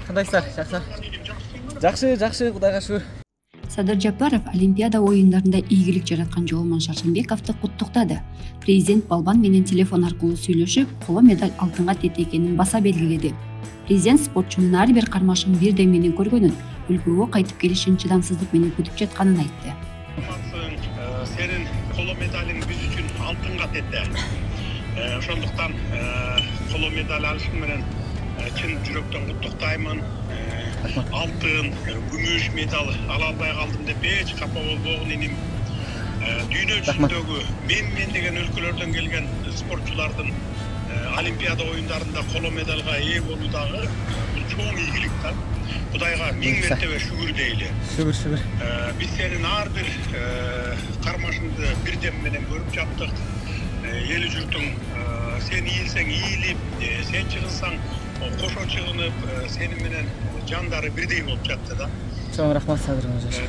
Кандайсыздар? Жакшы, Кудайга шүгүр. Садыр Жапаров Олимпиада оюндарында ийгилик жараткан Жоомон Шаршембековду куттуктады. Президент балбан менен телефон аркылуу сүйлөшүп, коло медаль алтынга тете экенин баса белгиледи. Президент спортчунун ар бир кармашын бирдей менен көргөнүн, өлкөгө кайтып келишин чыдамсыздык менен күтүп жатканын айтты. Senin kolo medalin biz üçün altınga tette. Ошондуктан kolo medal alışın menen çın жүрөктөн куттуктаймын. Altın, gümüş medal ala албай калдым деп эч капа болбогун иним. Дүйнө жүзүндөгү мен деген өлкөлөрдөн келген спортчулардын Олимпиада оюндарында коло медалга ээ болуу дагы бул чоң ийгилик да. Кудайга миң мертебе шүгүр дейли. Шүгүр. Биз сенин ар бир кармашыңды бирдем менен көрүп жаптык. Эл журтуң сен ийилсең ийилип, сен чыгынсаң кошо чыгынып, сени менен жандары бирдей болуп жатты да. Чоң рахмат Садыр мырза.